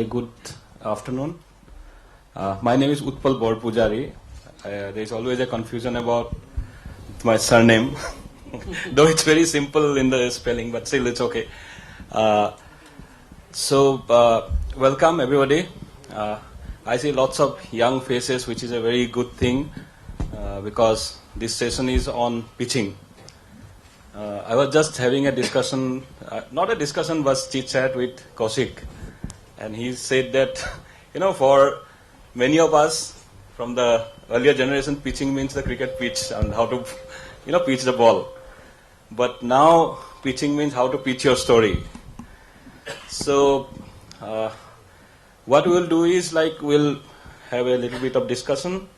Very good afternoon. My name is Utpal Borpujari. There is always a confusion about my surname, though it's very simple in the spelling, but still it's okay. Welcome everybody. I see lots of young faces, which is a very good thing because this session is on pitching. I was just having a discussion, not a discussion, but chit-chat with Kaushik. And he said that, for many of us from the earlier generation, pitching means the cricket pitch and how to, pitch the ball. But now pitching means how to pitch your story. So what we'll do is we'll have a little bit of discussion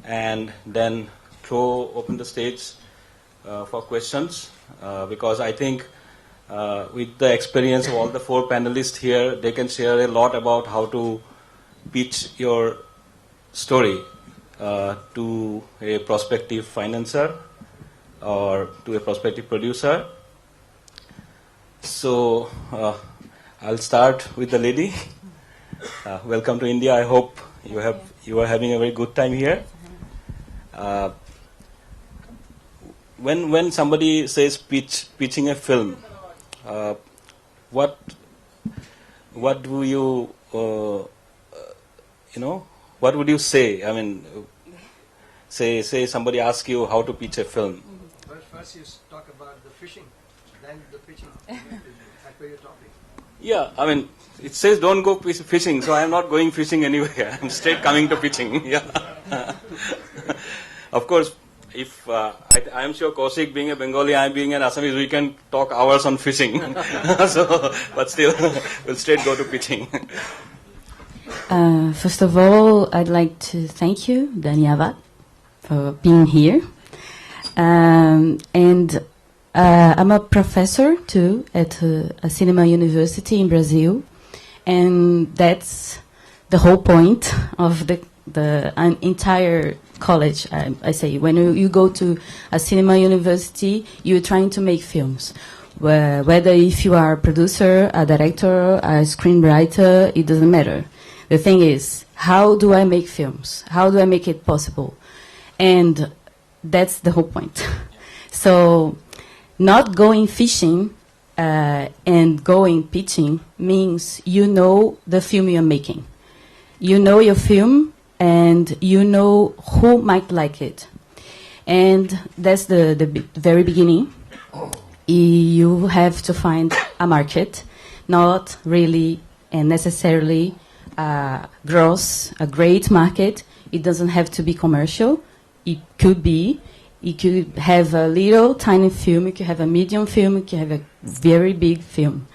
and then open the stage for questions because I think with the experience of all the four panelists here, they can share a lot about how to pitch your story to a prospective financer or to a prospective producer. So I'll start with the lady. Welcome to India. I hope you are having a very good time here. When somebody says pitching a film, what do you what would you say? I mean, say somebody asks you how to pitch a film. Well, first you talk about the fishing, then the pitching. That's where you're talking. Yeah, I mean, it says don't go fishing, so I am not going fishing anywhere. I'm straight coming to pitching. Yeah. Of course, if I am sure Kaushik being a Bengali, I am being an Assamese, we can talk hours on fishing. But still, we'll straight go to pitching. First of all, I'd like to thank you, Dhanyavad, for being here. I'm a professor too at a cinema university in Brazil, and that's the whole point of the entire college. I say when you go to a cinema university, you're trying to make films. Whether if you are a producer, a director, a screenwriter, it doesn't matter. The thing is, how do I make films? How do I make it possible? And that's the whole point. So not going fishing and going pitching means you know the film you're making. You know your film and you know who might like it. And that's the very beginning. You have to find a market, not really and necessarily a great market. It doesn't have to be commercial. It could be. You could have a little tiny film, you could have a medium film, you could have a very big film.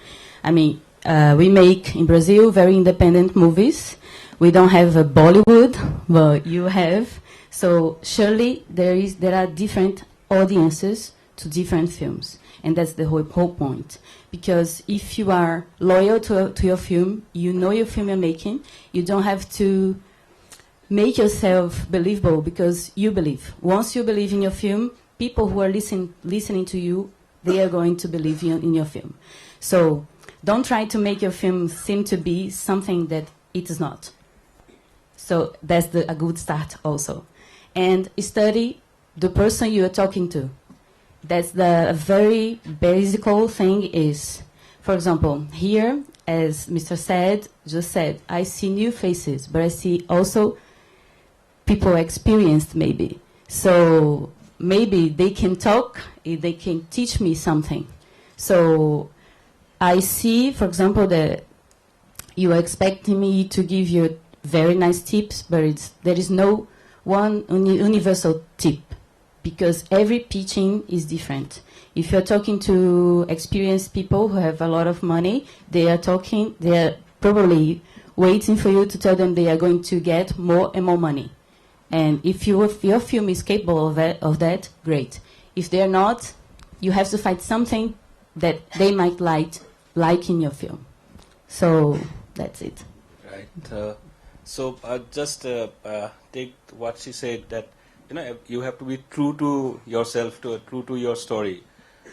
I mean, we make in Brazil very independent movies. We don't have a Bollywood, but you have. So surely there are different audiences to different films. And that's the whole point. Because if you are loyal to your film, you know your film you're making, you don't have to make yourself believable because you believe. Once you believe in your film, people who are listening to you, they are going to believe in your film. So don't try to make your film seem to be something that it is not. So that's a good start also. And study the person you are talking to. That's the very basic thing is, for example, here, as Mr. just said, I see new faces, but I see also people experienced maybe. So maybe they can talk, they can teach me something. So I see, for example, that you are expecting me to give you very nice tips, but there is no one universal tip because every pitching is different. If you're talking to experienced people who have a lot of money, they are probably waiting for you to tell them they are going to get more and more money. And if your film is capable of that, great. If they're not, you have to find something that they might like in your film. So that's it. Right. So just take what she said that you have to be true to yourself, true to your story.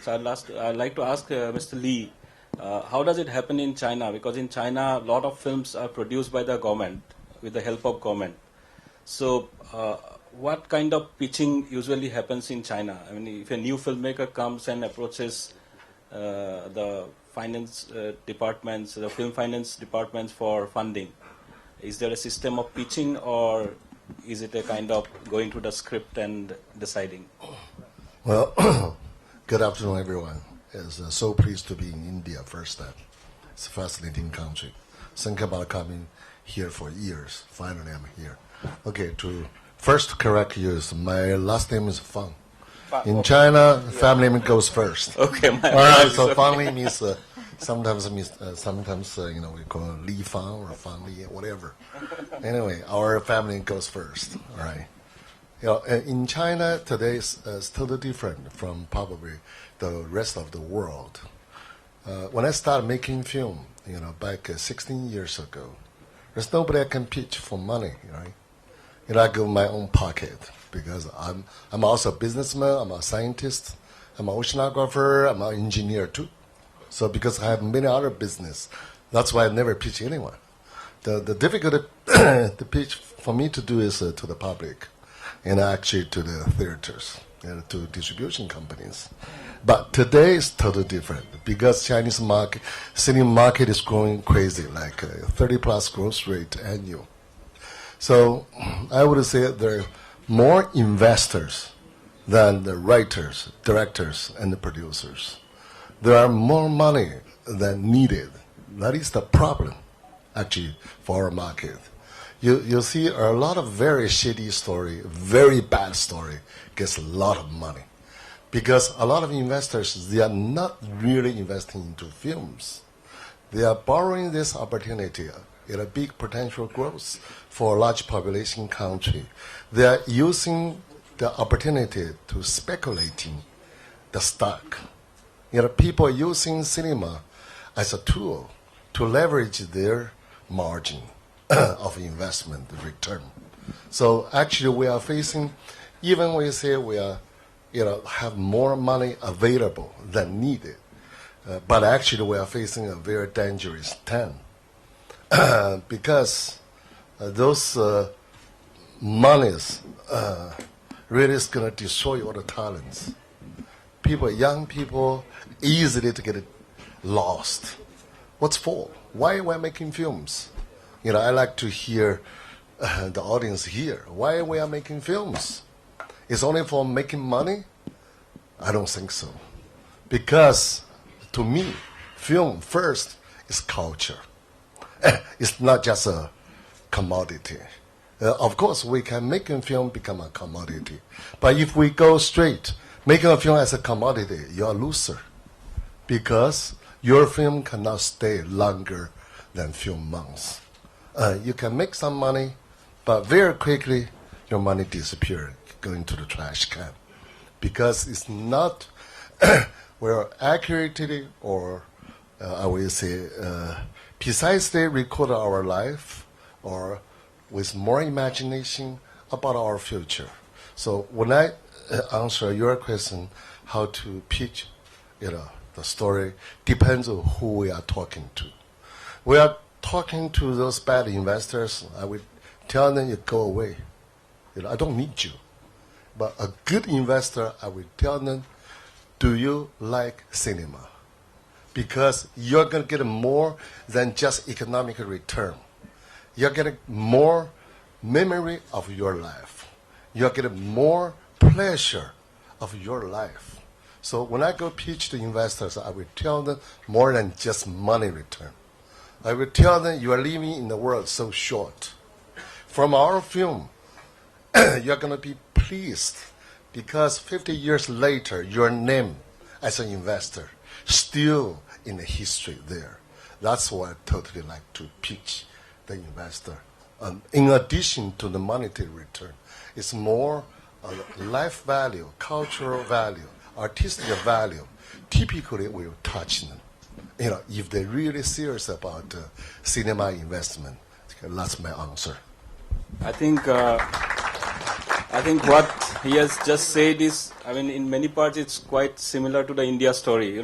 So I'd like to ask Mr. Lee How does it happen in China? Because in China, a lot of films are produced by the government with the help of government. So, what kind of pitching usually happens in China? I mean, if a new filmmaker comes and approaches the finance departments, the film finance departments for funding, is there a system of pitching, or is it a kind of going to the script and deciding? Well, good afternoon, everyone. It's so pleased to be in India first time. It's a fascinating country. Think about coming here for years. Finally, I'm here. Okay, to first correct you, is my last name is Fang. In China, family name goes first. Okay, my All right, apologies, so okay. Fang Li means sometimes we call it Li Fang or Fang Li, whatever. Anyway, our family goes first. All right. In China today is totally different from probably the rest of the world. When I started making film, back 16 years ago, there's nobody I can pitch for money, right? I go in my own pocket because I'm also a businessman, I'm a scientist, I'm an oceanographer, I'm an engineer too. So because I have many other business, that's why I never pitch anyone. The difficult the pitch for me to do is to the public, and actually to the theaters and to distribution companies. But today is totally different because Chinese cinema market is growing crazy, like 30+ growth rate annual. So I would say there are more investors than the writers, directors, and the producers. There are more money than needed. That is the problem, actually, for our market. You see a lot of very shitty story, very bad story, gets a lot of money. Because a lot of investors, they are not really investing into films. They are borrowing this opportunity in a big potential growth for a large population country. They are using the opportunity to speculating the stock. People are using cinema as a tool to leverage their margin of investment return. So actually we are facing, even when we say we are, have more money available than needed, but actually we are facing a very dangerous time because those monies really is going to destroy all the talents. Young people, easily to get lost. What's for? Why we're making films? I like to hear the audience here. Why we are making films? It's only for making money? I don't think so. Because to me, film first is culture. It's not just a commodity. Of course, we can make a film become a commodity. But if we go straight, making a film as a commodity, you're a loser. Because your film cannot stay longer than few months. You can make some money, but very quickly your money disappears, go into the trash can. Because it's not well accurately or I will say precisely record our life or with more imagination about our future. So when I answer your question, how to pitch, the story depends on who we are talking to. We are talking to those bad investors. I would tell them, you go away. I don't need you. But a good investor, I would tell them, do you like cinema? Because you're going to get more than just economic return. You're getting more memory of your life. You're getting more pleasure of your life. So when I go pitch to investors, I will tell them more than just money return. I will tell them you are living in the world so short. From our film, you're going to be pleased because 50 years later, your name as an investor still in the history there. That's why I totally like to pitch the investor. In addition to the monetary return, it's more life value, cultural value, artistic value. Typically, we will touch them. If they're really serious about cinema investment. That's my answer. I think what he has just said is, in many parts it's quite similar to the India story.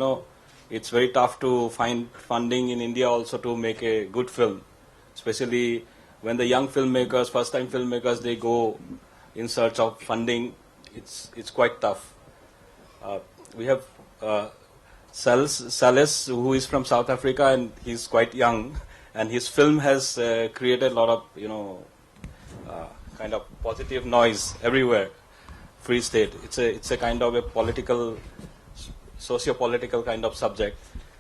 it's very tough to find funding in India also to make a good film, especially when the young filmmakers, first-time filmmakers, they go in search of funding. It's quite tough. We have Salis, who is from South Africa, and he's quite young, and his film has created a lot of kind of positive noise everywhere. Free State. It's a kind of a political, socio-political kind of subject.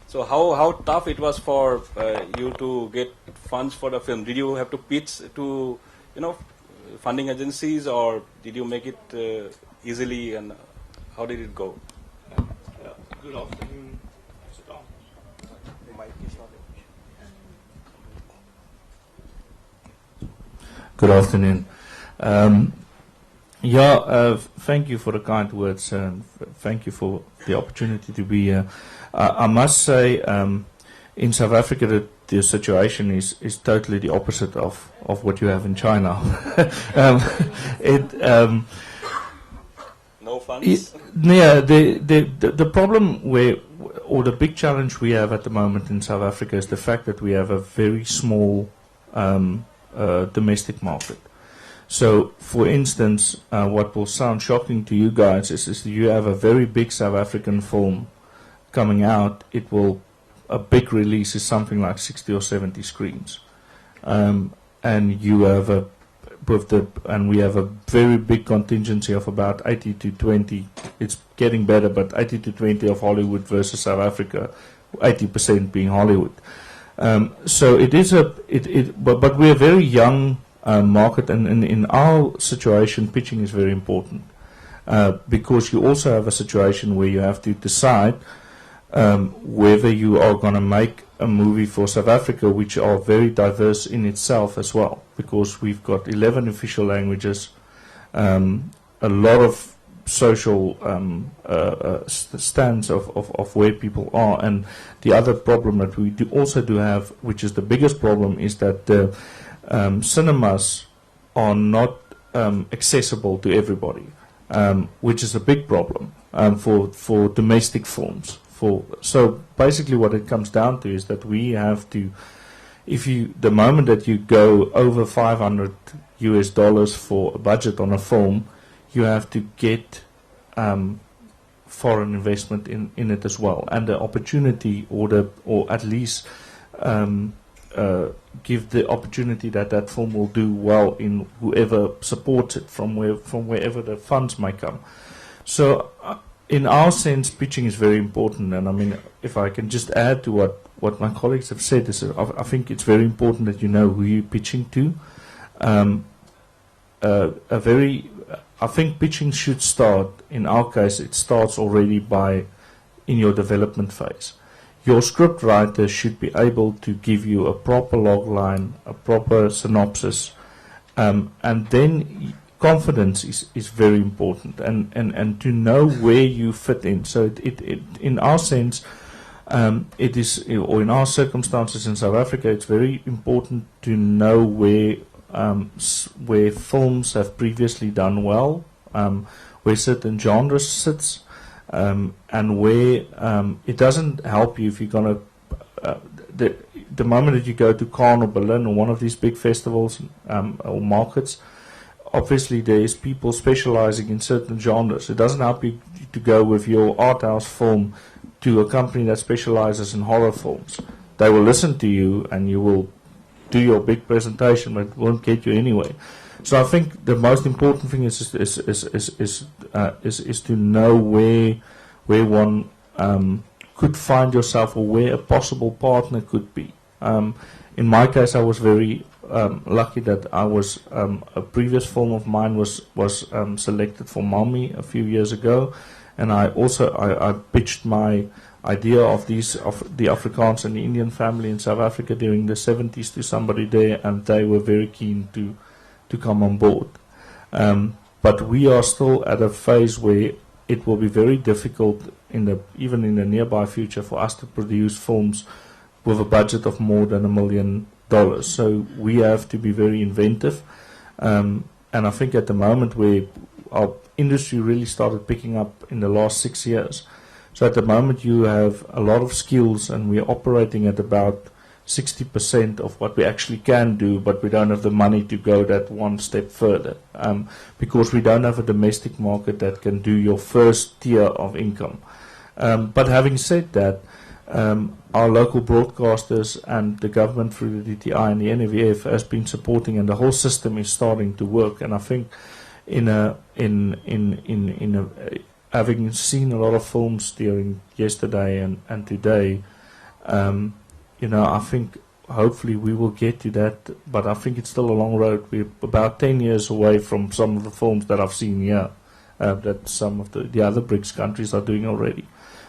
So how tough it was for you to get funds for the film? Did you have to pitch to funding agencies, or did you make it easily, and how did it go? Good afternoon. Good afternoon. Thank you for the kind words, and thank you for the opportunity to be here. I must say, in South Africa, the situation is totally the opposite of what you have in China. No funds? The problem or the big challenge we have at the moment in South Africa is the fact that we have a very small domestic market. So, for instance, what will sound shocking to you guys is you have a very big South African film coming out. A big release is something like 60 or 70 screens, and you have we have a very big contingency of about 80 to 20. It's getting better, but 80 to 20 of Hollywood versus South Africa, 80% being Hollywood. So it is but we're a very young market, and in our situation, pitching is very important because you also have a situation where you have to decide whether you are going to make a movie for South Africa, which are very diverse in itself as well, because we've got 11 official languages, a lot of social stands of where people are, and the other problem that we also do have, which is the biggest problem, is that the cinemas are not accessible to everybody, which is a big problem for domestic films. So basically what it comes down to is that we have to, the moment that you go over $500 for a budget on a film, you have to get foreign investment in it as well, and the opportunity, or at least give the opportunity that film will do well in whoever supports it from wherever the funds may come. So in our sense, pitching is very important, and I mean, if I can just add to what my colleagues have said, I think it's very important that you know who you're pitching to. I think pitching should start, in our case, it starts already in your development phase. Your script writer should be able to give you a proper log line, a proper synopsis, and then confidence is very important, and to know where you fit in. So it in our sense, it is, or in our circumstances in South Africa, it's very important to know where films have previously done well, where certain genres sits, and where it doesn't help you if you're going to the moment that you go to Cannes or Berlin or one of these big festivals or markets. Obviously, there is people specializing in certain genres. It doesn't help you to go with your art house film to a company that specializes in horror films. They will listen to you, and you will do your big presentation, but it won't get you anywhere. So I think the most important thing is to know where one could find yourself, or where a possible partner could be. In my case, I was very lucky that a previous film of mine was selected for Malmi a few years ago, and I pitched my idea of the Afrikaans and the Indian family in South Africa during the 70s to somebody there, and they were very keen to come on board. But we are still at a phase where it will be very difficult even in the nearby future for us to produce films with a budget of more than $1 million. So we have to be very inventive, and I think at the moment where our industry really started picking up in the last 6 years. So at the moment you have a lot of skills, and we're operating at about 60% of what we actually can do, but we don't have the money to go that one step further, because we don't have a domestic market that can do your first tier of income. But having said that, our local broadcasters and the government through the DTI and the NEVF has been supporting, and the whole system is starting to work. And I think having seen a lot of films during yesterday and today, I think hopefully we will get to that, but I think it's still a long road. We're about 10 years away from some of the films that I've seen here, that some of the other BRICS countries are doing already.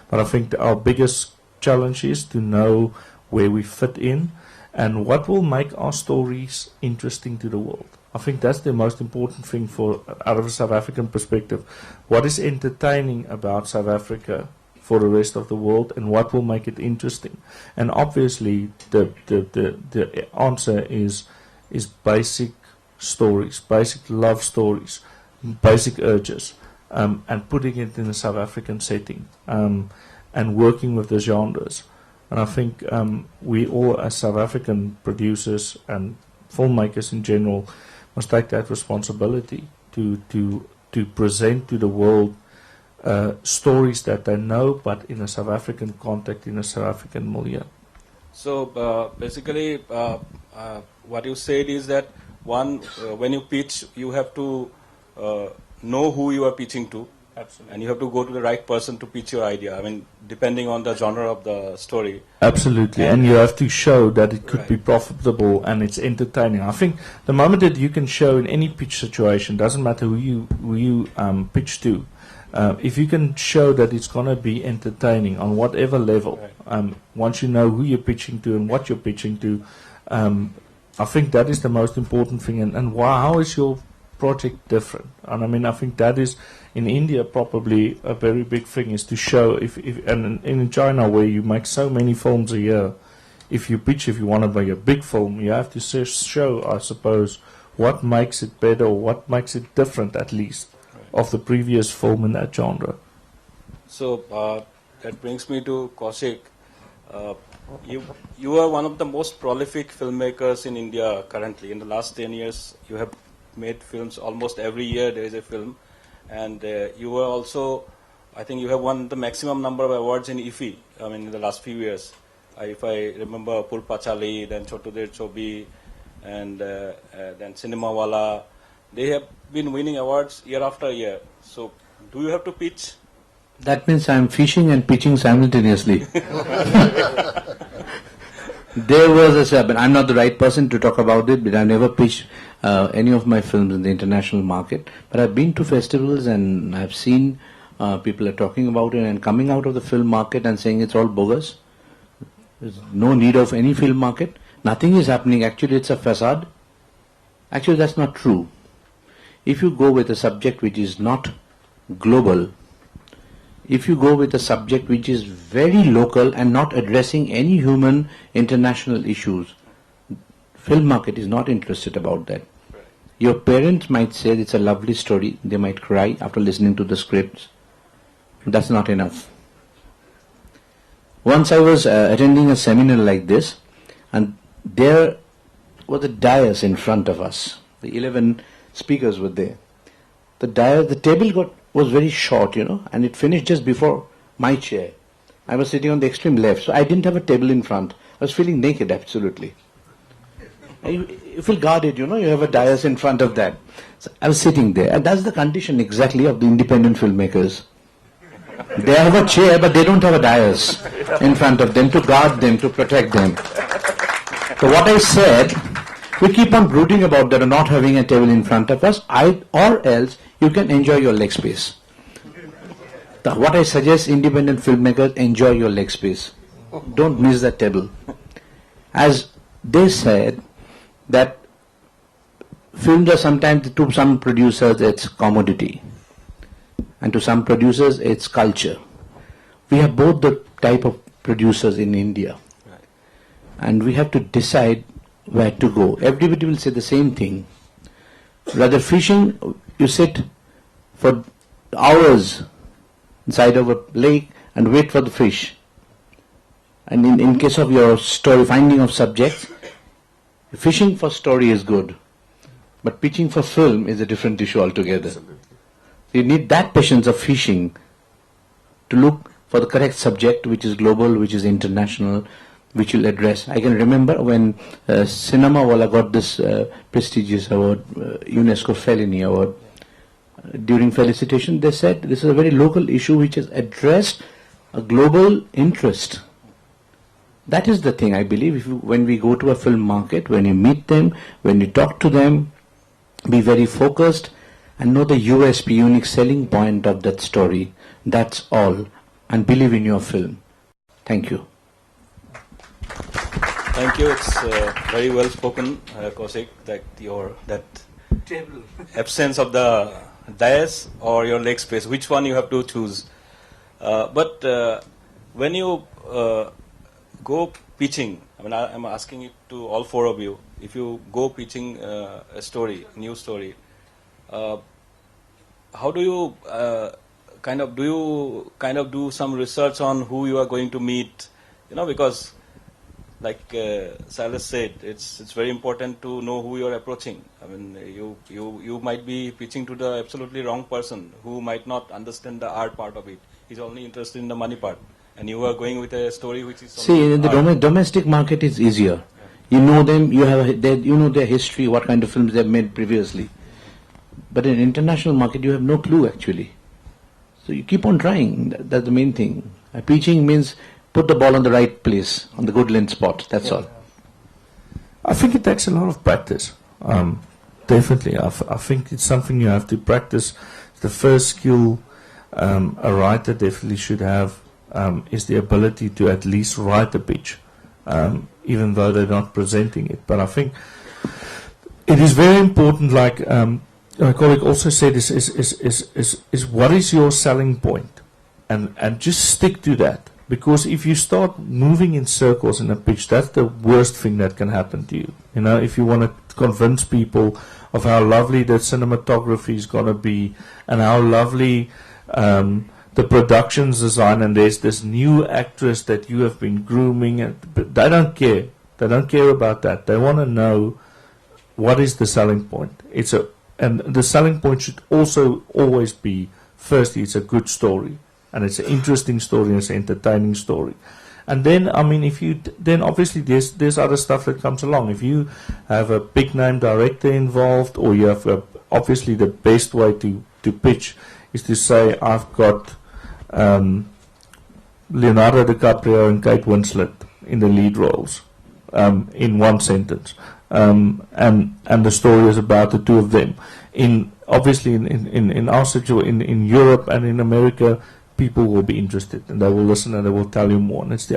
But I think our biggest challenge is to know where we fit in and what will make our stories interesting to the world. I think that's the most important thing out of a South African perspective. What is entertaining about South Africa for the rest of the world, and what will make it interesting? And obviously the answer is basic stories, basic love stories, basic urges, and putting it in a South African setting, and working with the genres. And I think we all, as South African producers and filmmakers in general, must take that responsibility to present to the world stories that they know, but in a South African context, in a South African milieu. So basically, what you said is that when you pitch, you have to know who you are pitching to. Absolutely. And you have to go to the right person to pitch your idea. I mean, depending on the genre of the story. Absolutely, and you have to show that it could be profitable and it's entertaining. I think the moment that you can show in any pitch situation, doesn't matter who you pitch to, if you can show that it's going to be entertaining on whatever level, once you know who you're pitching to and what you're pitching to, I think that is the most important thing. And how is your project different? And I mean, I think that is in India probably a very big thing, is to show and in China, where you make so many films a year, if you want to make a big film, you have to show, I suppose, what makes it better, or what makes it different, at least, of the previous film in that genre. So that brings me to Kaushik. You are one of the most prolific filmmakers in India currently. In the last 10 years, you have made films almost every year. There is a film, and you were also, I think you have won the maximum number of awards in IFFI. I mean, in the last few years, if I remember, Pul Pachali, then Chotu Der Chobi, and then Cinema Wala. They have been winning awards year after year. So, do you have to pitch? That means I'm fishing and pitching simultaneously. There was but I'm not the right person to talk about it, but I never pitched any of my films in the international market. But I've been to festivals and I've seen people are talking about it and coming out of the film market and saying it's all bogus. There's no need of any film market. Nothing is happening. Actually, it's a facade. Actually, that's not true. If you go with a subject which is not global, if you go with a subject which is very local and not addressing any human international issues, film market is not interested about that. Your parents might say it's a lovely story, they might cry after listening to the scripts. That's not enough. Once I was attending a seminar like this, and there was a dais in front of us. The 11 speakers were there. The table was very short, and it finished just before my chair. I was sitting on the extreme left, so I didn't have a table in front. I was feeling naked, absolutely. You feel guarded, you have a dais in front of that. So I was sitting there, and that's the condition exactly of the independent filmmakers. They have a chair, but they don't have a dais in front of them to guard them, to protect them. So what I said, we keep on brooding about that, not having a table in front of us, or else you can enjoy your leg space. What I suggest, independent filmmakers, enjoy your leg space. Don't miss that table. As they said, that films are sometimes, to some producers, it's commodity. And to some producers, it's culture. We have both the type of producers in India. And we have to decide where to go. Everybody will say the same thing. Rather fishing, you sit for hours inside of a lake and wait for the fish. And in case of your story, finding of subjects, fishing for story is good, but pitching for film is a different issue altogether. You need that patience of fishing to look for the correct subject, which is global, which is international, which will address. I can remember when Cinema Wala got this prestigious award, UNESCO Fellini Award. During felicitation, they said this is a very local issue which has addressed a global interest. That is the thing, I believe, when we go to a film market, when you meet them, when you talk to them, be very focused and know the USP, unique selling point of that story. That's all. And believe in your film. Thank you. Thank you. It's very well spoken, Kaushik, that absence of the dais or your leg space, which one you have to choose. But when you go pitching, I mean, I'm asking it to all four of you. If you go pitching a story, new story, how do you do some research on who you are going to meet? Because like Silas said, it's very important to know who you're approaching. I mean, you might be pitching to the absolutely wrong person who might not understand the art part of it. He's only interested in the money part, and you are going with a story which is. See, in the domestic market is easier. You know them, you know their history, what kind of films they've made previously. But in international market, you have no clue actually. So you keep on trying. That's the main thing. Pitching means put the ball on the right place, on the good lens spot. That's all. I think it takes a lot of practice. Definitely. I think it's something you have to practice. The first skill a writer definitely should have is the ability to at least write a pitch, even though they're not presenting it. But I think it is very important, like my colleague also said, is what is your selling point? And just stick to that. Because if you start moving in circles in a pitch, that's the worst thing that can happen to you. If you want to convince people of how lovely the cinematography is going to be and how lovely the production's design, and there's this new actress that you have been grooming, but they don't care. They don't care about that. They want to know what is the selling point. And the selling point should also always be, firstly, it's a good story. And it's an interesting story and it's an entertaining story. And then, I mean, then obviously there's other stuff that comes along. If you have a big name director involved, or you have obviously the best way to pitch is to say, I've got Leonardo DiCaprio and Kate Winslet in the lead roles in one sentence. And the story is about the two of them. Obviously in our situation, in Europe and in America, people will be interested and they will listen and they will tell you more. And it's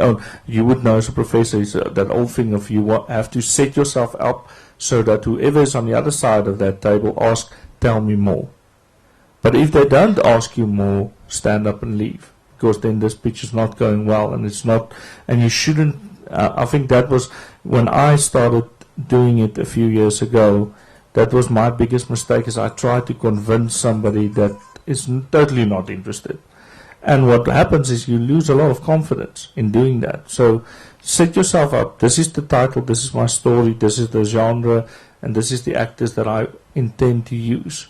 you would know as a professor, is that old thing of you have to set yourself up so that whoever is on the other side of that table asks, tell me more. But if they don't ask you more, stand up and leave, because then this pitch is not going well, and it's not, and you shouldn't. I think that was when I started doing it a few years ago. That was my biggest mistake, is I tried to convince somebody that is totally not interested. And what happens is you lose a lot of confidence in doing that. So set yourself up. This is the title, this is my story, this is the genre, and this is the actors that I intend to use.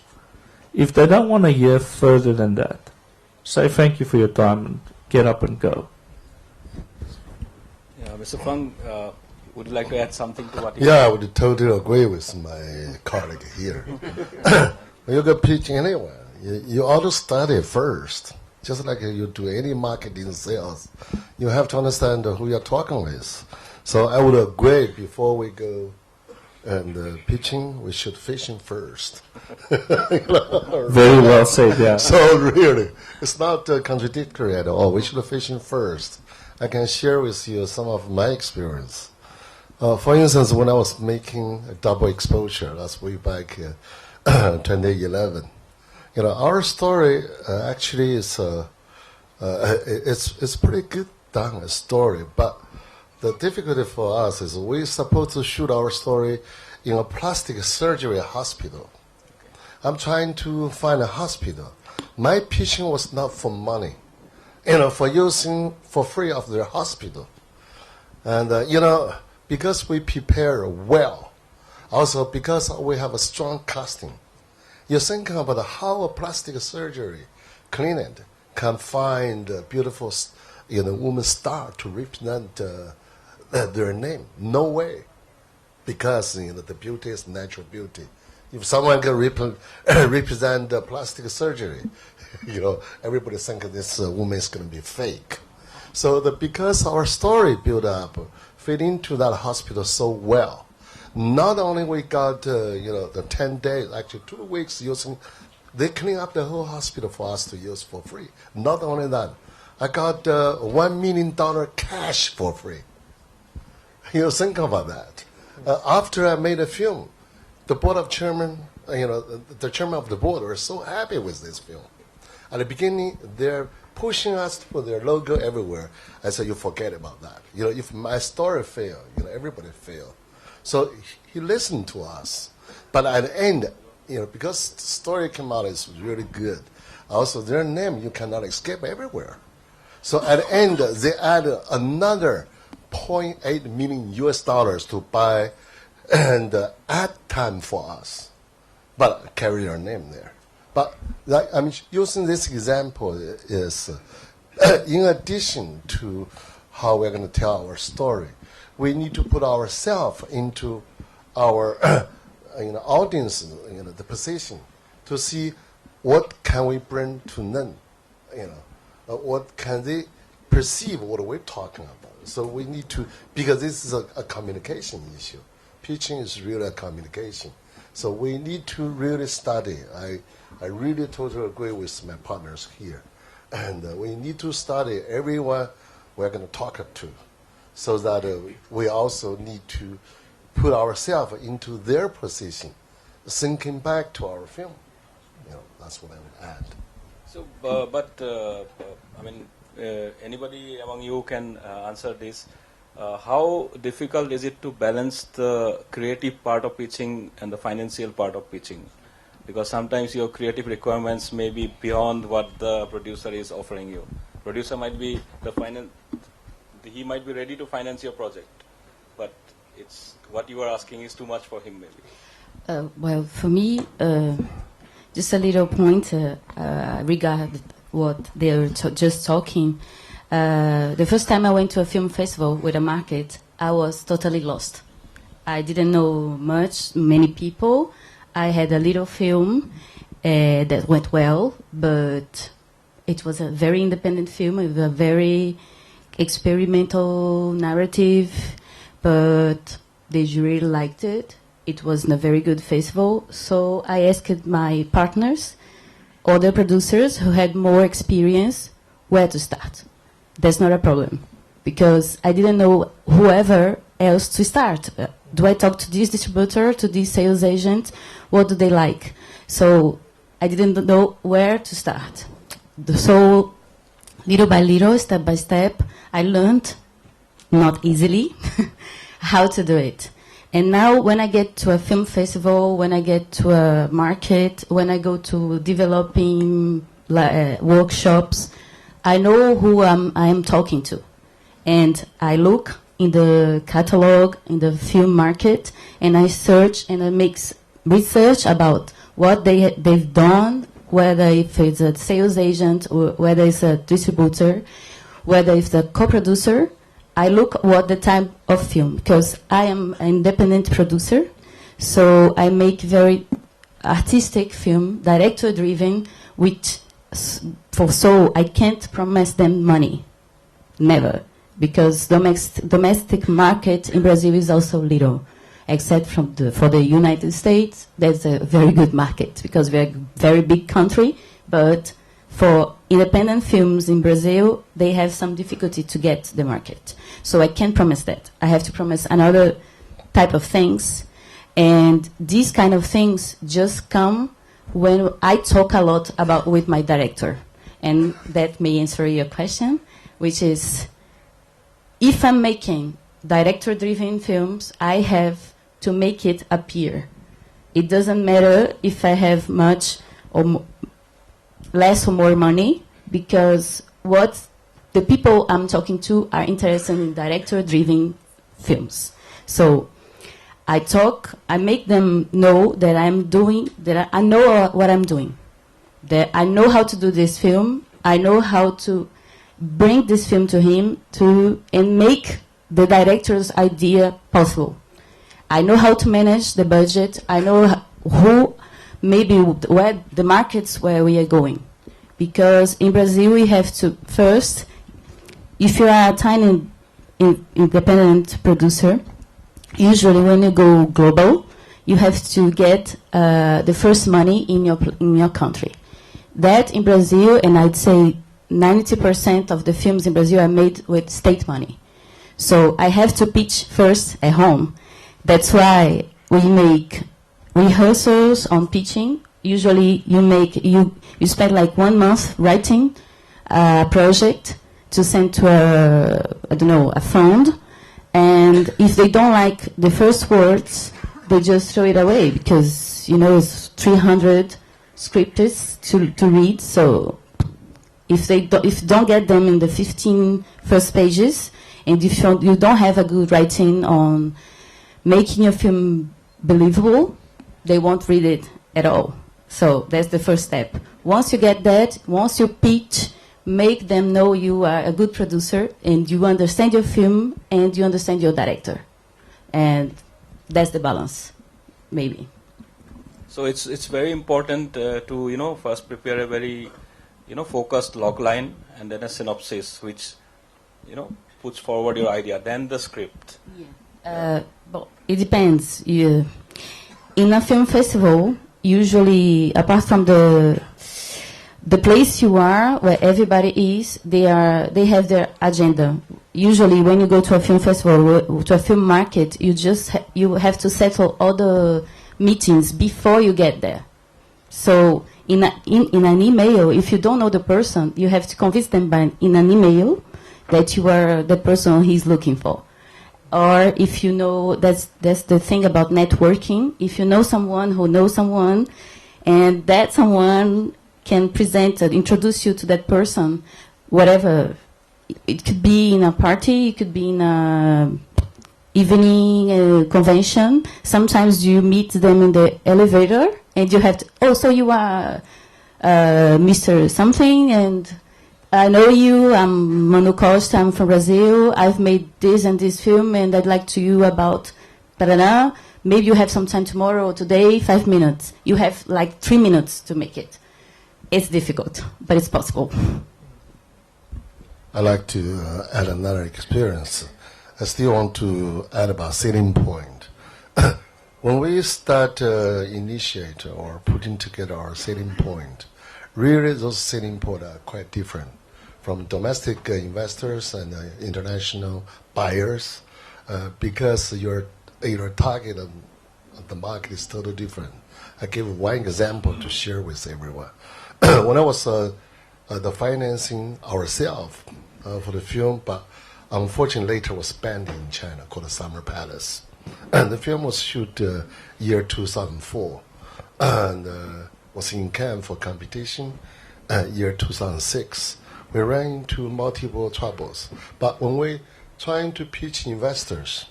If they don't want to hear further than that, say thank you for your time and get up and go. Yeah, Mr. Fung, would you like to add something to what you Yeah, I would totally agree with my colleague here. When you go pitching anywhere, you ought to study first. Just like you do any marketing sales, you have to understand who you're talking with. So I would agree, before we go and pitching, we should fishing first. Very well said, yeah. So really, it's not contradictory at all. We should fishing first. I can share with you some of my experience. For instance, when I was making a double exposure, that's way back 2011. Our story actually is it's pretty good done, a story, but the difficulty for us is we're supposed to shoot our story in a plastic surgery hospital. I'm trying to find a hospital. My pitching was not for money. for using for free of their hospital. And, because we prepare well, also because we have a strong casting, you think about how a plastic surgery clinic can find a beautiful, woman star to represent their name. No way. Because, the beauty is natural beauty. If someone can represent plastic surgery, everybody think this woman is going to be fake. So because our story built up, fit into that hospital so well, not only we got, the 10 days, actually 2 weeks using, they clean up the whole hospital for us to use for free. Not only that, I got $1 million cash for free. Think about that. After I made a film, the board of chairman, the chairman of the board were so happy with this film. At the beginning, they're pushing us to put their logo everywhere. I said, you forget about that. If my story fail, everybody fail. So he listened to us. But at the end, because the story came out is really good. Also, their name, you cannot escape everywhere. So at the end, they added another $0.8 million to buy and ad time for us, but carry your name there. But I'm using this example is in addition to how we're going to tell our story, we need to put ourselves into our audience, the position to see what can we bring to them, what can they perceive what we're talking about. So we need to, because this is a communication issue. Pitching is really a communication. So we need to really study. I really totally agree with my partners here. And we need to study everyone we're going to talk to, so that we also need to put ourselves into their position, thinking back to our film. That's what I would add. So, anybody among you can answer this. How difficult is it to balance the creative part of pitching and the financial part of pitching? Because sometimes your creative requirements may be beyond what the producer is offering you. Producer might be he might be ready to finance your project, but it's what you are asking is too much for him maybe. Well, for me, just a little point regarding what they were just talking. The first time I went to a film festival with a market, I was totally lost. I didn't know many people. I had a little film that went well, but it was a very independent film with a very experimental narrative, but the jury liked it. It wasn't a very good festival, so I asked my partners, other producers who had more experience, where to start. That's not a problem, because I didn't know whoever else to start. Do I talk to this distributor, to this sales agent? What do they like? So I didn't know where to start. So little by little, step by step, I learned, not easily, how to do it. And now when I get to a film festival, when I get to a market, when I go to developing workshops, I know who I am talking to. And I look in the catalog, in the film market, and I search and I make research about what they've done, whether if it's a sales agent or whether it's a distributor, whether it's a co-producer. I look what the type of film, because I am an independent producer, so I make very artistic film, director-driven, so I can't promise them money, never, because domestic market in Brazil is also little, except for the United States. There's a very good market because we're a very big country, but for independent films in Brazil, they have some difficulty to get the market. So I can't promise that. I have to promise another type of things. And these kind of things just come when I talk a lot with my director. And that may answer your question, which is, if I'm making director-driven films, I have to make it appear. It doesn't matter if I have much or less or more money, because what the people I'm talking to are interested in director-driven films. So I make them know that I know what I'm doing, that I know how to do this film, I know how to bring this film to him and make the director's idea possible. I know how to manage the budget, I know where the markets where we are going. Because in Brazil we have to, first, if you are a tiny independent producer, usually when you go global, you have to get the first money in your country. That in Brazil, and I'd say 90% of the films in Brazil are made with state money. So I have to pitch first at home. That's why we make rehearsals on pitching. Usually you spend like 1 month writing a project to send to a fund. And if they don't like the first words, they just throw it away because, it's 300 scripts to read. So if you don't get them in the 15 first pages, and if you don't have a good writing on making your film believable, they won't read it at all. So that's the first step. Once you get that, once you pitch, make them know you are a good producer and you understand your film and you understand your director. And that's the balance, maybe. So it's very important to first prepare a very focused log line and then a synopsis which puts forward your idea, then the script. But it depends. In a film festival, usually, apart from the place you are, where everybody is, they have their agenda. Usually, when you go to a film festival, to a film market, you have to settle all the meetings before you get there. So, in an email, if you don't know the person, you have to convince them in an email that you are the person he's looking for. Or if you know, that's the thing about networking. If you know someone who knows someone, and that someone can introduce you to that person, whatever. It could be in a party, it could be in a evening convention. Sometimes you meet them in the elevator, and you have to, so you are Mr. Something, and I know you, I'm Manu Costa, I'm from Brazil, I've made this and this film, and I'd like to you about Paraná. Maybe you have some time tomorrow or today, 5 minutes. You have like 3 minutes to make it. It's difficult, but it's possible. I like to add another experience. I still want to add about selling point. When we start initiate or putting together our selling point, really those selling points are quite different from domestic investors and international buyers because your target of the market is totally different. I give one example to share with everyone. When I was the financing ourselves for the film, but unfortunately later was banned in China, called the Summer Palace. And the film was shot year 2004 and was in Cannes for competition year 2006. We ran into multiple troubles. But when we trying to pitch investors,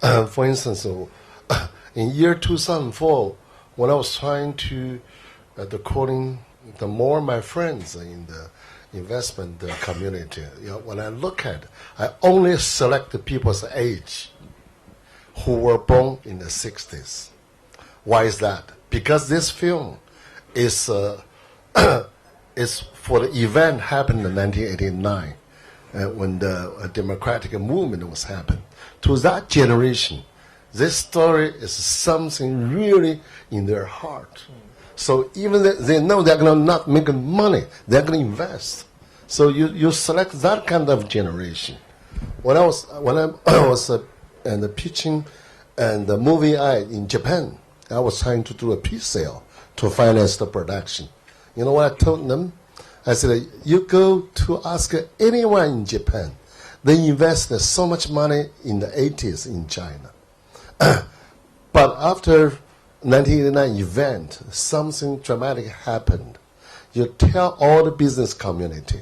for instance, in year 2004, when I was trying to calling the more my friends in the investment community, when I look at, I only select the people's age who were born in the 60s. Why is that? Because this film is is for the event happened in 1989 when the democratic movement was happened. To that generation, this story is something really in their heart. So even they know they're going to not make money, they're going to invest. So you select that kind of generation. When I was and the pitching and the movie in Japan, I was trying to do a peace sale to finance the production. You know what I told them? I said, you go to ask anyone in Japan. They invested so much money in the 80s in China. But after 1989 event, something dramatic happened. You tell all the business community,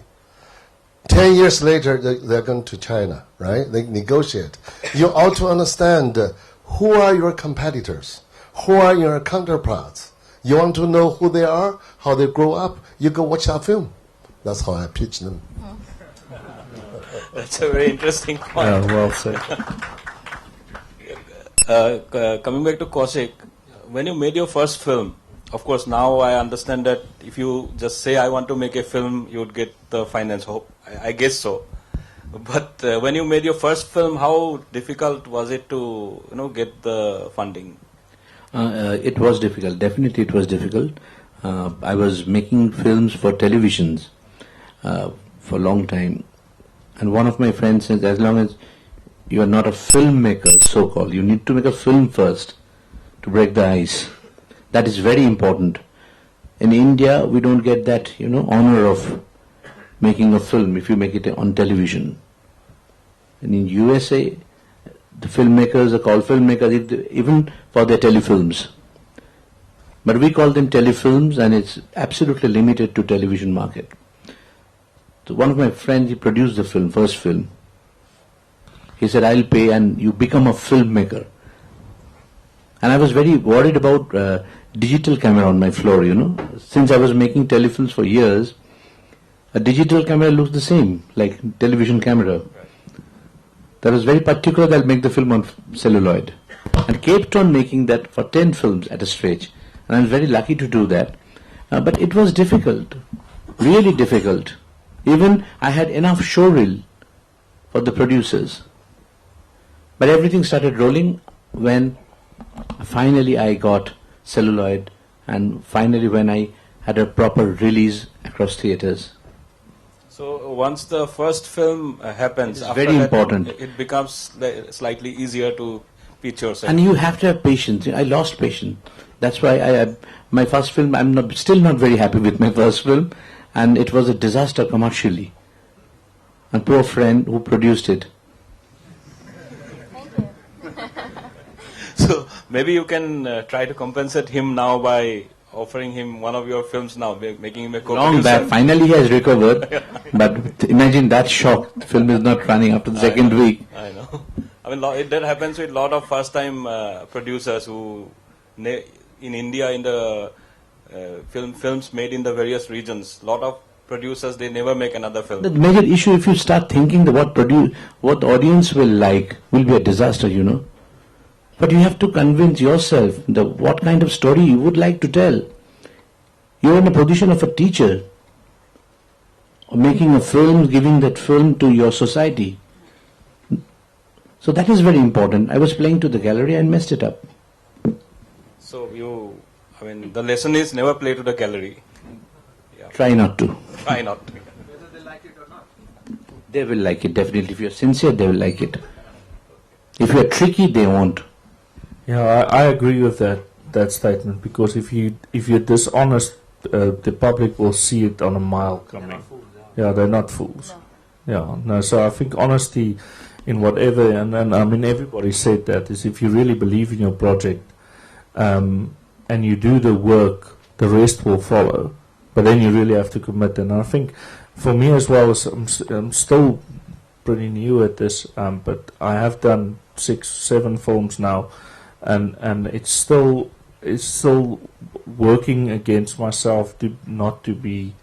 10 years later, they're going to China, right? They negotiate. You ought to understand who are your competitors, who are your counterparts. You want to know who they are, how they grow up, you go watch our film. That's how I pitch them. That's a very interesting point. Yeah, well said. Coming back to Kaushik, when you made your first film, of course now I understand that if you just say I want to make a film, you would get the finance. I guess so. But when you made your first film, how difficult was it to get the funding? It was difficult. Definitely, it was difficult. I was making films for televisions for a long time, and one of my friends says, as long as you are not a filmmaker, so-called, you need to make a film first to break the ice. That is very important. In India, we don't get that, honor of making a film if you make it on television. And in USA, the filmmakers are called filmmakers even for their telefilms. But we call them telefilms, and it's absolutely limited to television market. So one of my friends, he produced the film, first film. He said, I'll pay and you become a filmmaker. And I was very worried about digital camera on my floor, Since I was making telefilms for years, a digital camera looks the same, like television camera. I was very particular that I'll make the film on celluloid. And kept on making that for 10 films at a stretch. And I was very lucky to do that. But it was difficult, really difficult. Even I had enough showreel for the producers. But everything started rolling when finally I got celluloid, and finally when I had a proper release across theatres. So once the first film happens, It's after very that, important. it becomes slightly easier to pitch yourself. And you have to have patience. I lost patience. That's why my first film, still not very happy with my first film, and it was a disaster commercially. And poor friend who produced it. So maybe you can try to compensate him now by offering him one of your films now, making him a co-producer. Long back, finally he has recovered, but imagine that shock. The film is not running after the second week. I know. I mean, that happens with a lot of first-time producers who, in India, in the films made in the various regions, a lot of producers, they never make another film. The major issue, if you start thinking that what the audience will like, will be a disaster, But you have to convince yourself that what kind of story you would like to tell. You're in a position of a teacher, or making a film, giving that film to your society. So that is very important. I was playing to the gallery and messed it up. So the lesson is never play to the gallery. Yeah. Try not to. Try not to. Whether they like it or not. They will like it, definitely. If you're sincere, they will like it. If you're tricky, they won't. Yeah, I agree with that statement, because if you're dishonest, the public will see it on a mile coming. Yeah, they're not fools. Yeah, no. So I think honesty in whatever, and everybody said that, is if you really believe in your project, and you do the work, the rest will follow. But then you really have to commit. And I think for me as well, I'm still pretty new at this, but I have done 6-7 films now. And it's still working against myself not to be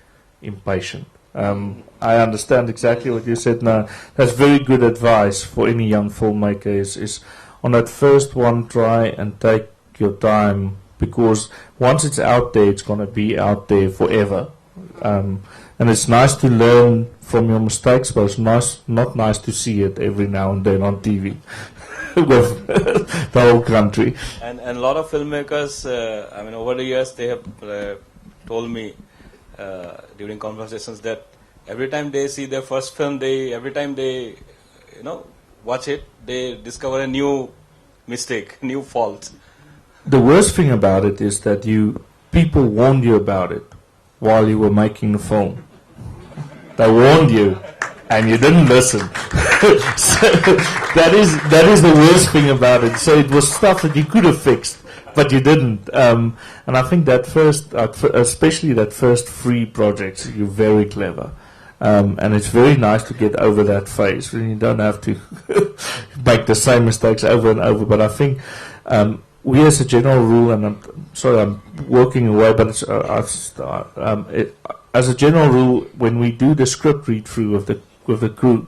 impatient. I understand exactly what you said now. That's very good advice for any young filmmaker. Is on that first one, try and take your time, because once it's out there, it's going to be out there forever. And it's nice to learn from your mistakes, but it's not nice to see it every now and then on TV. With the whole country. And a lot of filmmakers, over the years, they have told me during conversations that every time they see their first film, every time they watch it, they discover a new mistake, new fault. The worst thing about it is that people warned you about it while you were making the film. They warned you, and you didn't listen. So that is the worst thing about it. So it was stuff that you could have fixed, but you didn't. And I think that especially that first 3 projects, you're very clever. And it's very nice to get over that phase when you don't have to make the same mistakes over and over. But I think we, as a general rule, and I'm sorry I'm working away, but it's, as a general rule, when we do the script read through with the crew,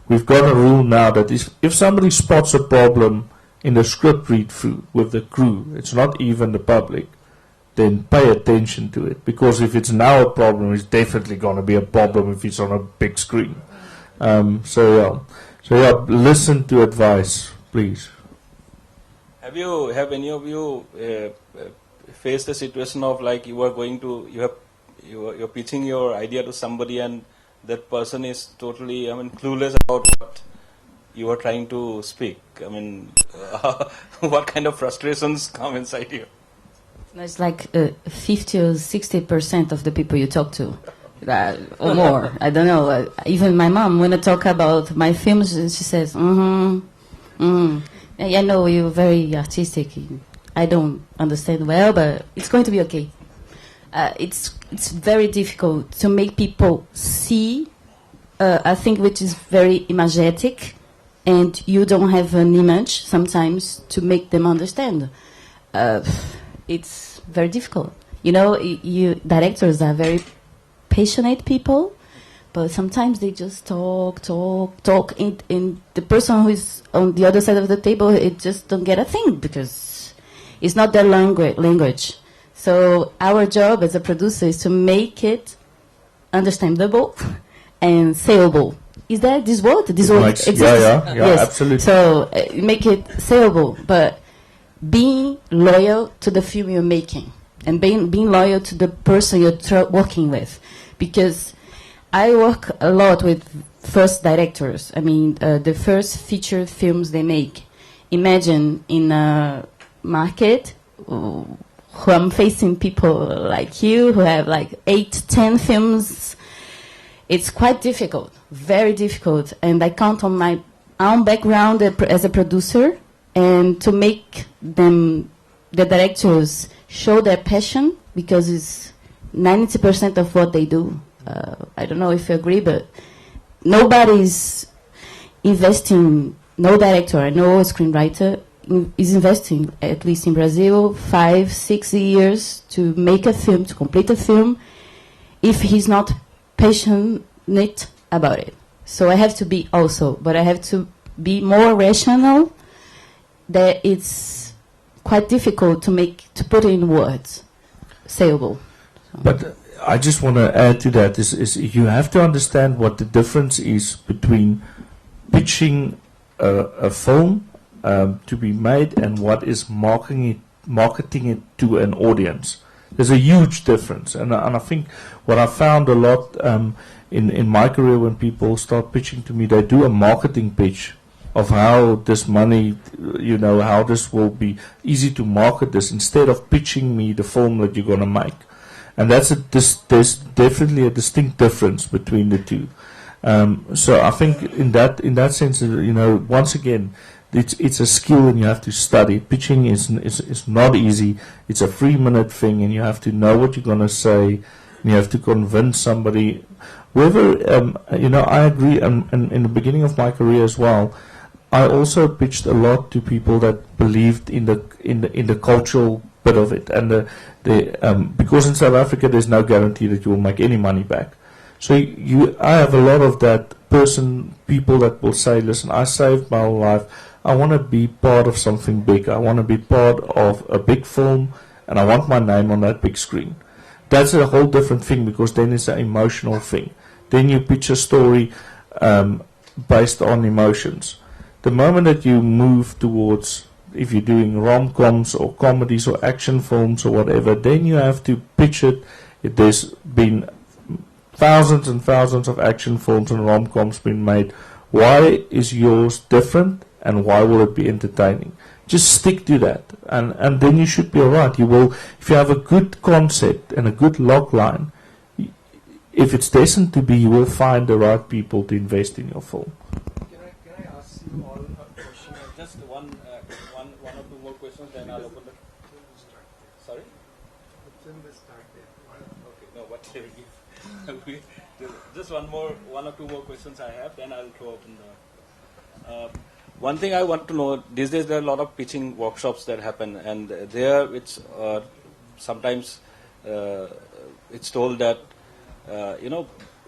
we've got a rule now that if somebody spots a problem in the script read through with the crew, it's not even the public, then pay attention to it, because if it's now a problem, it's definitely going to be a problem if it's on a big screen. So yeah, listen to advice, please. Have any of you faced a situation of like you're pitching your idea to somebody and that person is totally, clueless about what you are trying to speak? What kind of frustrations come inside you? It's like 50 or 60% of the people you talk to, or more. I don't know. Even my mom, when I talk about my films, she says, I know you're very artistic. I don't understand well, but it's going to be okay. It's very difficult to make people see a thing which is very imagetic, and you don't have an image sometimes to make them understand. It's very difficult. Directors are very passionate people, but sometimes they just talk, and the person who is on the other side of the table, it just don't get a thing because it's not their language. So our job as a producer is to make it understandable and sayable. Is that this word? This word exists? Yeah, yes. Absolutely. So make it sayable, but being loyal to the film you're making and being loyal to the person you're working with, because I work a lot with first directors. The first feature films they make. Imagine in a market who I'm facing people like you who have like 8, 10 films. It's quite difficult, very difficult, and I count on my own background as a producer and to make the directors show their passion, because it's 90% of what they do. I don't know if you agree, but nobody's investing, no director, no screenwriter is investing, at least in Brazil, 5, 6 years to make a film, to complete a film, if he's not passionate about it. So I have to be also, but I have to be more rational, that it's quite difficult to put in words, sayable. So. But I just want to add to that is you have to understand what the difference is between pitching a film to be made and what is marketing it to an audience. There's a huge difference, and I think what I found a lot in my career, when people start pitching to me, they do a marketing pitch of how this money, how this will be easy to market this, instead of pitching me the film that you're going to make. And there's definitely a distinct difference between the two. So I think in that sense, once again, it's a skill and you have to study. Pitching is not easy. It's a 3-minute thing, and you have to know what you're going to say, and you have to convince somebody. Whoever, I agree. And in the beginning of my career as well, I also pitched a lot to people that believed in the cultural bit of it, and because in South Africa there's no guarantee that you will make any money back. So I have a lot of that people that will say, listen, I saved my life. I want to be part of something big. I want to be part of a big film, and I want my name on that big screen. That's a whole different thing, because then it's an emotional thing. Then you pitch a story based on emotions. The moment that you move towards, if you're doing rom-coms or comedies or action films or whatever, then you have to pitch it. There's been thousands and thousands of action films and rom-coms been made. Why is yours different, and why will it be entertaining? Just stick to that, and then you should be alright. You will, if you have a good concept and a good log line, if it's destined to be, you will find the right people to invest in your film. Can I ask you all a question? Just one or two more questions, then I'll open the. Sorry? The film will start there. Okay. No, what shall we give? Just one or two more questions I have, then I'll throw open the. One thing I want to know, these days there are a lot of pitching workshops that happen, and there it's sometimes it's told that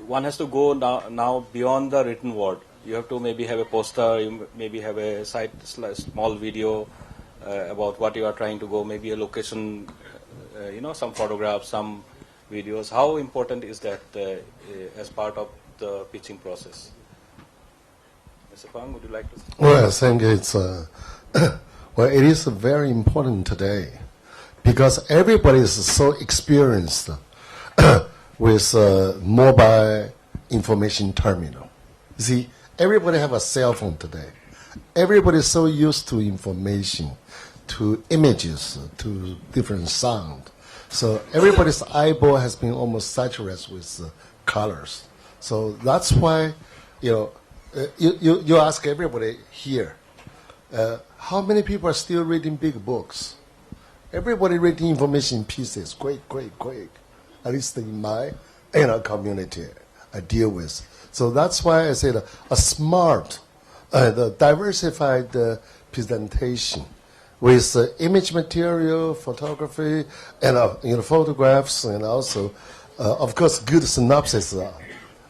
one has to go now beyond the written word. You have to maybe have a poster, you maybe have a small video about what you are trying to go, maybe a location, some photographs, some videos. How important is that as part of the pitching process? Mr. Pang, would you like to say? Well, I think it's it is very important today because everybody is so experienced with mobile information terminal. You see, everybody have a cell phone today. Everybody is so used to information, to images, to different sound. So everybody's eyeball has been almost saturated with colors. So that's why, you ask everybody here, how many people are still reading big books? Everybody reading information pieces, quick. At least in my community I deal with. So that's why I said a smart, the diversified presentation with image material, photography, and photographs, and also, of course, good synopsis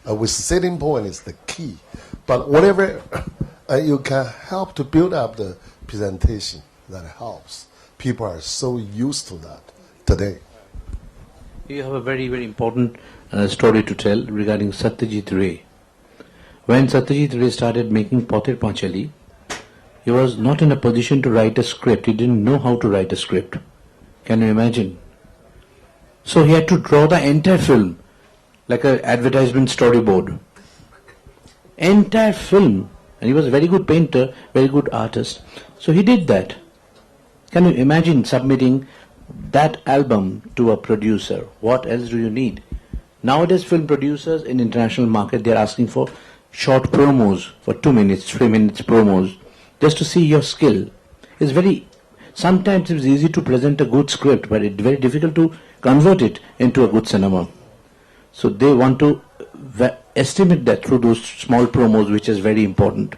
with selling point is the key. But whatever you can help to build up the presentation, that helps. People are so used to that today. You have a very, very important story to tell regarding Satyajit Ray. When Satyajit Ray started making Pother Panchali, he was not in a position to write a script. He didn't know how to write a script. Can you imagine? So he had to draw the entire film like an advertisement storyboard. Entire film. And he was a very good painter, very good artist. So he did that. Can you imagine submitting that album to a producer? What else do you need? Nowadays film producers in international market, they are asking for short promos for 2 minutes, 3 minutes promos, just to see your skill. Sometimes it's easy to present a good script, but it's very difficult to convert it into a good cinema. So they want to estimate that through those small promos, which is very important.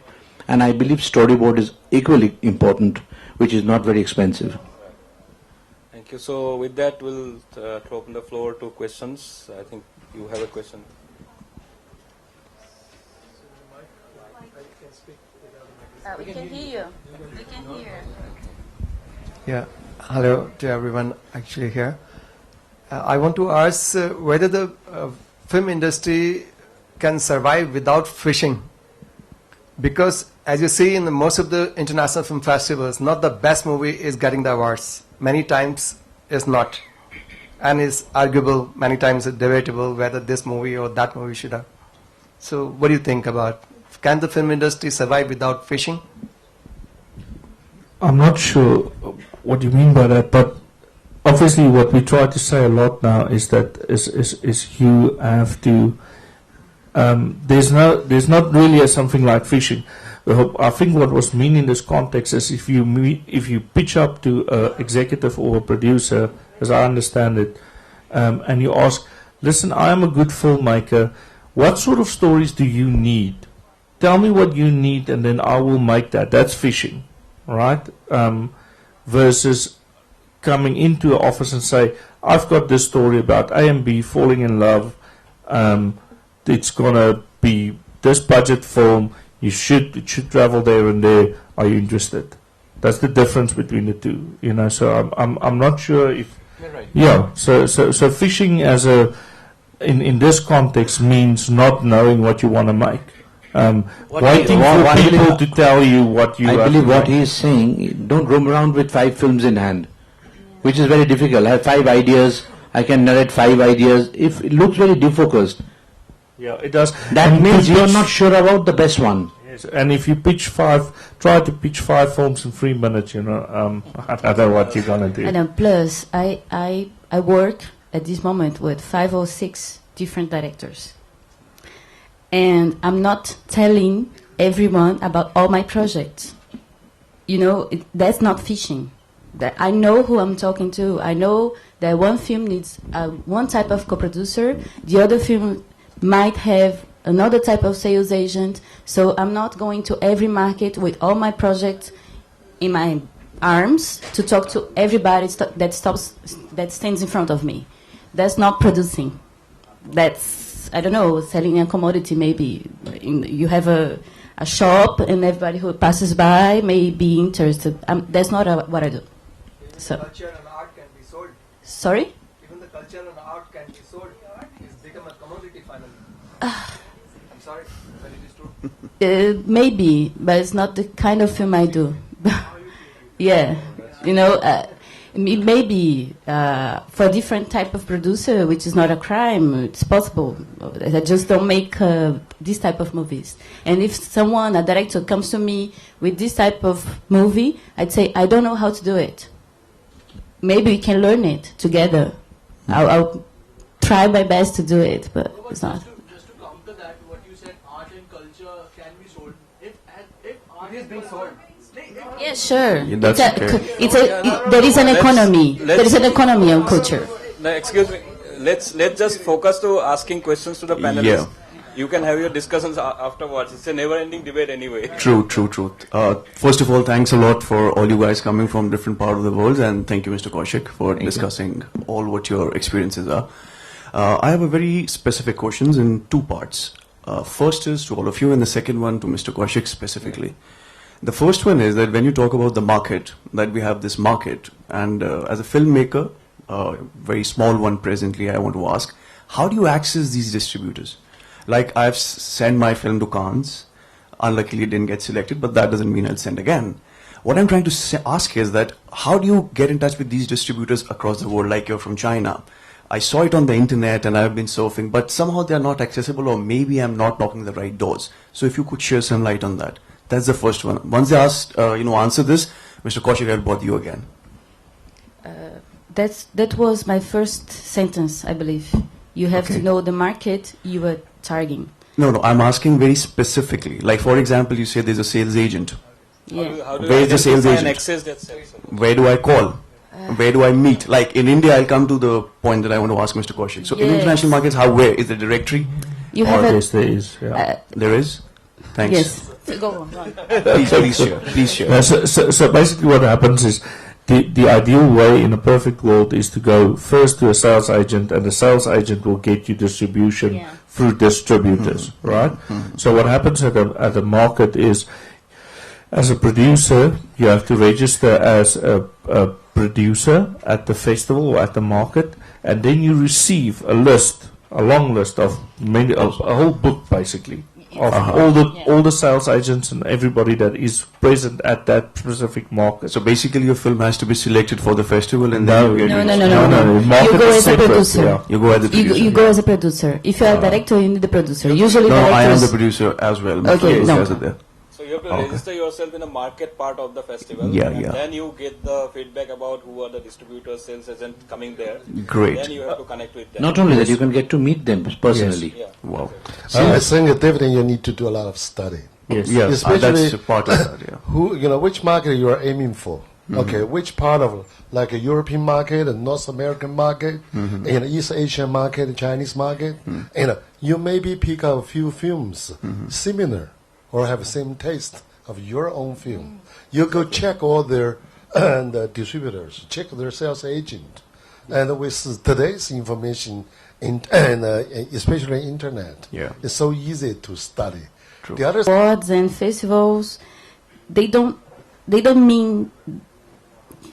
And I believe storyboard is equally important, which is not very expensive. Thank you. So with that, we'll throw open the floor to questions. I think you have a question. We can hear you. We can hear. Yeah. Hello to everyone actually here. I want to ask whether the film industry can survive without fishing. Because as you see in most of the international film festivals, not the best movie is getting the awards. Many times it's not. And it's arguable, many times it's debatable whether this movie or that movie should have. So what do you think about, can the film industry survive without fishing? I'm not sure what you mean by that, but obviously what we try to say a lot now is that is you have to there's not really something like fishing. I think what was meant in this context is if you pitch up to an executive or a producer, as I understand it, and you ask, listen, I am a good filmmaker, what sort of stories do you need? Tell me what you need and then I will make that. That's fishing, right? Versus coming into an office and say, I've got this story about A and B falling in love, it's going to be this budget film, it should travel there and there, are you interested? That's the difference between the two, so I'm not sure if Right. yeah, so fishing as in this context means not knowing what you want to make. Waiting for people to tell you what you I believe what make. he is saying, don't roam around with 5 films in hand, which is very difficult. I have 5 ideas, I can narrate 5 ideas. If it looks very defocused, Yeah, it does. that And means to you are pitch- not sure about the best one. Yes, and if you try to pitch 5 films in 3 minutes, I don't know what you're gonna do. And plus, I work at this moment with 5 or 6 different directors. And I'm not telling everyone about all my projects. That's not fishing. That I know who I'm talking to. I know that one film needs one type of co-producer, the other film might have another type of sales agent. So I'm not going to every market with all my projects in my arms to talk to everybody that stands in front of me. That's not producing. That's, I don't know, selling a commodity maybe. You have a shop and everybody who passes by may be interested. That's not what I do. So. Culture and art can be sold. Sorry? Even the culture and art can be sold. It's become a commodity finally. I'm sorry, but it is true. Maybe, but it's not the kind of film I do. Yeah, you know, maybe for a different type of producer, which is not a crime, it's possible. I just don't make this type of movies. And if someone, a director, comes to me with this type of movie, I'd say, I don't know how to do it. Maybe we can learn it together. I'll try my best to do it, but it's not. Just to counter that, what you said, art and culture can be sold. If art is being sold. Yeah, sure. Yeah, that's okay. There is an economy. There is an economy of culture. No, excuse me. Let's just focus to asking questions to the panelists. Yeah. You can have your discussions afterwards. It's a never-ending debate anyway. True. First of all, thanks a lot for all you guys coming from different parts of the world, and thank you, Mr. Kaushik, for discussing all what your experiences are. I have a very specific questions in two parts. First is to all of you, and the second one to Mr. Kaushik specifically. The first one is that when you talk about the market, that we have this market, and as a filmmaker, very small one presently, I want to ask, how do you access these distributors? Like I've sent my film to Cannes, unluckily it didn't get selected, but that doesn't mean I'll send again. What I'm trying to ask is that how do you get in touch with these distributors across the world, like you're from China? I saw it on the internet and I've been surfing, but somehow they're not accessible, or maybe I'm not knocking the right doors. So if you could share some light on that. That's the first one. Once they answer this, Mr. Kaushik, I'll bother you again. That was my first sentence, I believe. You have to know the market you are targeting. No, I'm asking very specifically. Like, for example, you say there's a sales agent. Yeah. How do Where you is the sales identify and agent? access that sales agent? Where do I call? Where do I meet? Like in India, I'll come to the point that I want to ask Mr. Kaushik. So in Yes. international markets, where is the directory? You have Yes, there is. Yeah. There is? Thanks. yes. Go on. Please share. So basically what happens is the ideal way in a perfect world is to go first to a sales agent, and the sales agent will get you distribution through distributors, right? So what happens at the market is, as a producer, you have to register as a producer at the festival or at the market, and then you receive a long list of a whole book basically. Of all the sales agents and everybody that is present at that specific market. So basically, your film has to be selected for the festival, and No. then you get No. Market You go is as a separate, producer. yeah. You go as the producer. You go as a producer. If you are a director, you need the producer. Usually No, I am directors... the producer as well. My Okay, film no. is there. So you have to register yourself in a market part of the festival. Yeah, and yeah. then you get the feedback about who are the distributors, sales agents coming there. Great. Then you have to connect with them. Not only that, you can get to meet them personally. Yeah. Wow. I think, David, you need to do a lot of study. Yes. Yeah, Especially that's a part of that. Yeah. Which market you are aiming for. Okay, which part of, like a European market, a North American market, East Asian market, Chinese market. You maybe pick up a few films similar or have the same taste of your own film. You go check all their the distributors, check their sales agent. And with today's information, especially internet, it's so easy to study. True. The other Awards and festivals, they don't mean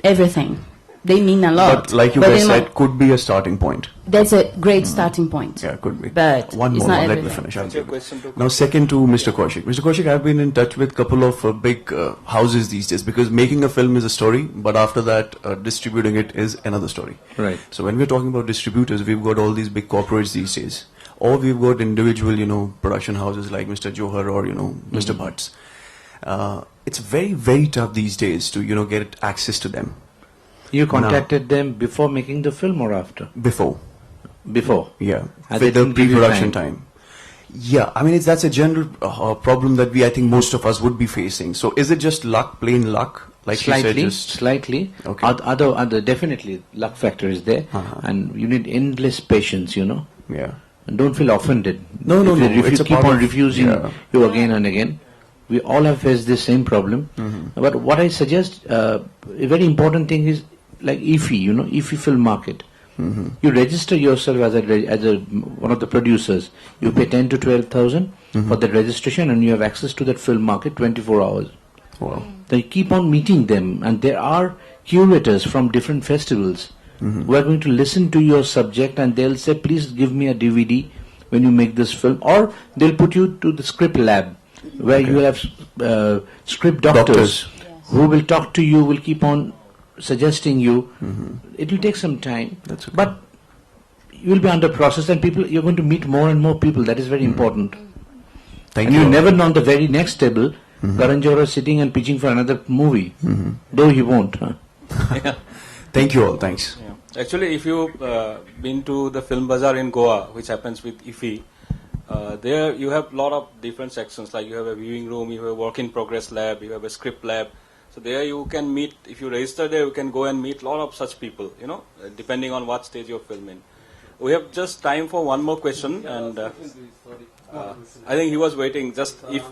everything. They mean a lot. But like you guys said, could be a starting point. That's a great starting point. Yeah, could be. But One it's more, not let me everything. finish. What's your question to Now, second to Mr. Kaushik. Mr. Kaushik, I've been in touch with a couple of big houses these days, because making a film is a story, but after that, distributing it is another story. Right. So when we're talking about distributors, we've got all these big corporates these days. Or we've got individual, production houses like Mr. Johar or, Mr. Bhatts. It's very, very tough these days to, get access to them. You contacted them before making the film or after? Before. Before? Yeah. And With they the didn't give you pre-production time. time. Yeah, I mean, that's a general problem that I think most of us would be facing. So is it just luck, plain luck, Like you said, Slightly, just slightly. Okay. Other, definitely luck factor is there, and you need endless patience. yeah. And don't feel offended. No, no, if no, If it's you a keep part on of- refusing yeah. you again and again, we all have faced this same problem. But what I suggest, a very important thing is like IFI, IFI Film Market. You register yourself as a one of the producers. You pay 10 to 12,000 for the registration, and you have access to that film market 24 hours. Wow. Then you keep on meeting them, and there are curators from different festivals who are going to listen to your subject, and they'll say, please give me a DVD when you make this film, or they'll put you to the script lab where you will have script doctors who will talk to you, will keep on suggesting you. It will take some time, That's okay. but you will be under process, and you're going to meet more and more people. That is very important. Thank And you. you all. never know, on the very next table, Karan Johar is sitting and pitching for another movie. Though he won't. Thank you all. Thanks. Yeah. Actually, if you've been to the film bazaar in Goa, which happens with IFI, there you have a lot of different sections. Like you have a viewing room, you have a work in progress lab, you have a script lab. So there you can meet, if you register there, you can go and meet a lot of such people, depending on what stage you're filming. We have just time for one more question, and I think he was waiting. Just if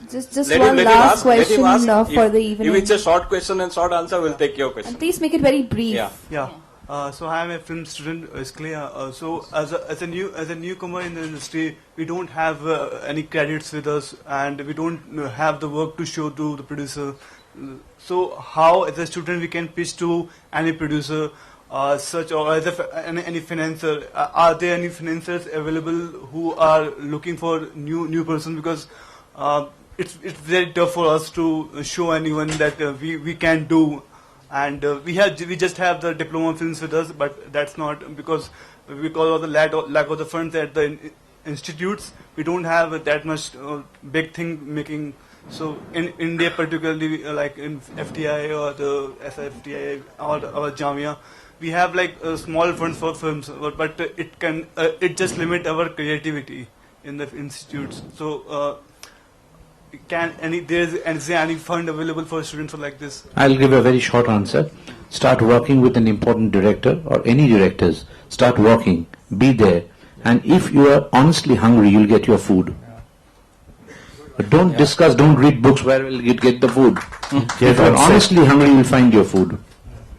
Just let one him last let him question ask. for If- the evening. If it's a short question and short answer, we'll take your question. And please make it very brief. Yeah. Yeah. So I am a film student, basically. So as a newcomer in the industry, we don't have any credits with us, and we don't have the work to show to the producer. So how, as a student, we can pitch to any producer, such or as any financer? Are there any financiers available who are looking for new person? Because it's very tough for us to show anyone that we can do. And we just have the diploma films with us, but that's not because of the lack of the funds at the institutes. We don't have that much big thing making. So in India, particularly like in FTI or the SFTI or Jamia, we have like small funds for films, but it just limit our creativity in the institutes. So is there any fund available for students like this? I'll give a very short answer. Start working with an important director or any directors. Start working, be there, and if you are honestly hungry, you'll get your food. But don't discuss, don't read books where will you get the food. If you are honestly hungry, you'll find your food.